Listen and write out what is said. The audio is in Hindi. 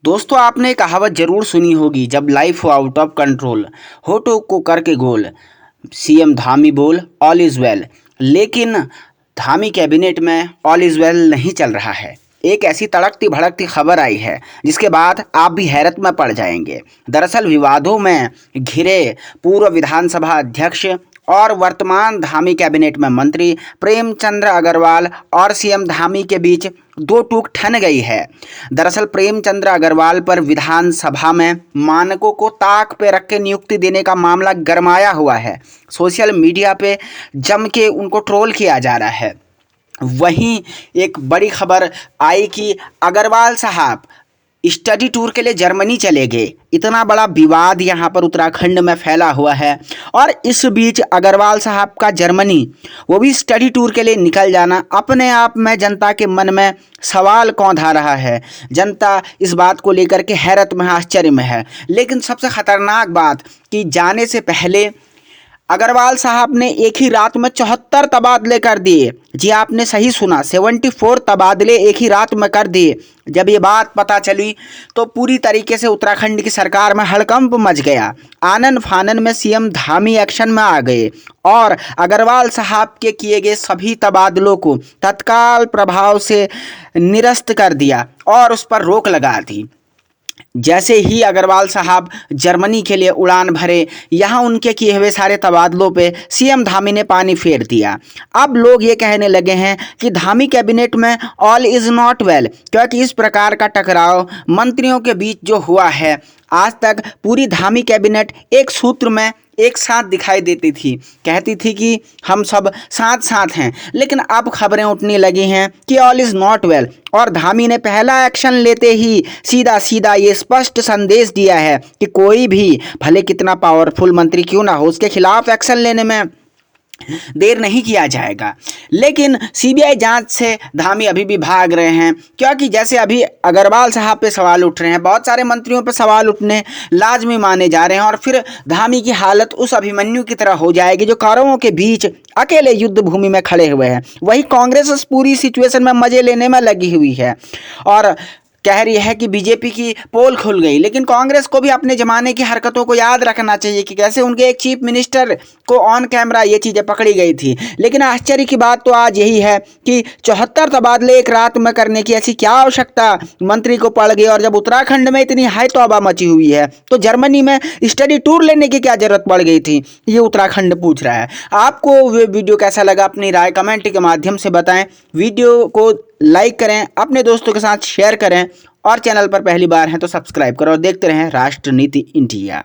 दोस्तों आपने कहावत जरूर सुनी होगी, जब लाइफ हो आउट ऑफ कंट्रोल होठों को करके गोल, सीएम धामी बोल ऑल इज वेल। लेकिन धामी कैबिनेट में ऑल इज वेल नहीं चल रहा है। एक ऐसी तड़कती भड़कती खबर आई है जिसके बाद आप भी हैरत में पड़ जाएंगे। दरअसल विवादों में घिरे पूर्व विधानसभा अध्यक्ष और वर्तमान धामी कैबिनेट में मंत्री प्रेमचंद्र अग्रवाल और सीएम धामी के बीच दो टूक ठन गई है। दरअसल प्रेमचंद्र अग्रवाल पर विधानसभा में मानकों को ताक पे रख के नियुक्ति देने का मामला गरमाया हुआ है। सोशल मीडिया पे जम के उनको ट्रोल किया जा रहा है। वहीं एक बड़ी खबर आई कि अग्रवाल साहब स्टडी टूर के लिए जर्मनी चले गए। इतना बड़ा विवाद यहाँ पर उत्तराखंड में फैला हुआ है और इस बीच अग्रवाल साहब का जर्मनी, वो भी स्टडी टूर के लिए निकल जाना, अपने आप में जनता के मन में सवाल कौंधा रहा है। जनता इस बात को लेकर के हैरत में, आश्चर्य में है। लेकिन सबसे खतरनाक बात कि जाने से पहले अग्रवाल साहब ने एक ही रात में 74 तबादले कर दिए। जी आपने सही सुना, 74 तबादले एक ही रात में कर दिए। जब ये बात पता चली तो पूरी तरीके से उत्तराखंड की सरकार में हड़कंप मच गया। आनन फानन में सीएम धामी एक्शन में आ गए और अग्रवाल साहब के किए गए सभी तबादलों को तत्काल प्रभाव से निरस्त कर दिया और उस पर रोक लगा दी। जैसे ही अग्रवाल साहब जर्मनी के लिए उड़ान भरे, यहाँ उनके किए हुए सारे तबादलों पे सीएम धामी ने पानी फेर दिया। अब लोग ये कहने लगे हैं कि धामी कैबिनेट में ऑल इज़ नॉट वेल, क्योंकि इस प्रकार का टकराव मंत्रियों के बीच जो हुआ है, आज तक पूरी धामी कैबिनेट एक सूत्र में एक साथ दिखाई देती थी, कहती थी कि हम सब साथ साथ हैं। लेकिन अब खबरें उठने लगी हैं कि ऑल इज़ नॉट वेल और धामी ने पहला एक्शन लेते ही सीधा सीधा ये स्पष्ट संदेश दिया है कि कोई भी, भले कितना पावरफुल मंत्री क्यों ना हो, उसके खिलाफ एक्शन लेने में देर नहीं किया जाएगा। लेकिन सीबीआई जांच से धामी अभी भी भाग रहे हैं, क्योंकि जैसे अभी अग्रवाल साहब पे सवाल उठ रहे हैं, बहुत सारे मंत्रियों पे सवाल उठने लाजमी माने जा रहे हैं और फिर धामी की हालत उस अभिमन्यु की तरह हो जाएगी जो कौरवों के बीच अकेले युद्ध भूमि में खड़े हुए हैं। वही कांग्रेस इस पूरी सिचुएशन में मजे लेने में लगी हुई है और कह रही है कि बीजेपी की पोल खुल गई। लेकिन कांग्रेस को भी अपने ज़माने की हरकतों को याद रखना चाहिए कि कैसे उनके एक चीफ मिनिस्टर को ऑन कैमरा ये चीज़ें पकड़ी गई थी। लेकिन आश्चर्य की बात तो आज यही है कि 74 तबादले एक रात में करने की ऐसी क्या आवश्यकता मंत्री को पड़ गई, और जब उत्तराखंड में इतनी हाई तौबा मची हुई है तो जर्मनी में स्टडी टूर लेने की क्या ज़रूरत पड़ गई थी, ये उत्तराखंड पूछ रहा है। आपको वीडियो कैसा लगा, अपनी राय कमेंट के माध्यम से बताएं। वीडियो को लाइक करें, अपने दोस्तों के साथ शेयर करें और चैनल पर पहली बार हैं तो सब्सक्राइब करो और देखते रहें राष्ट्रनीति इंडिया।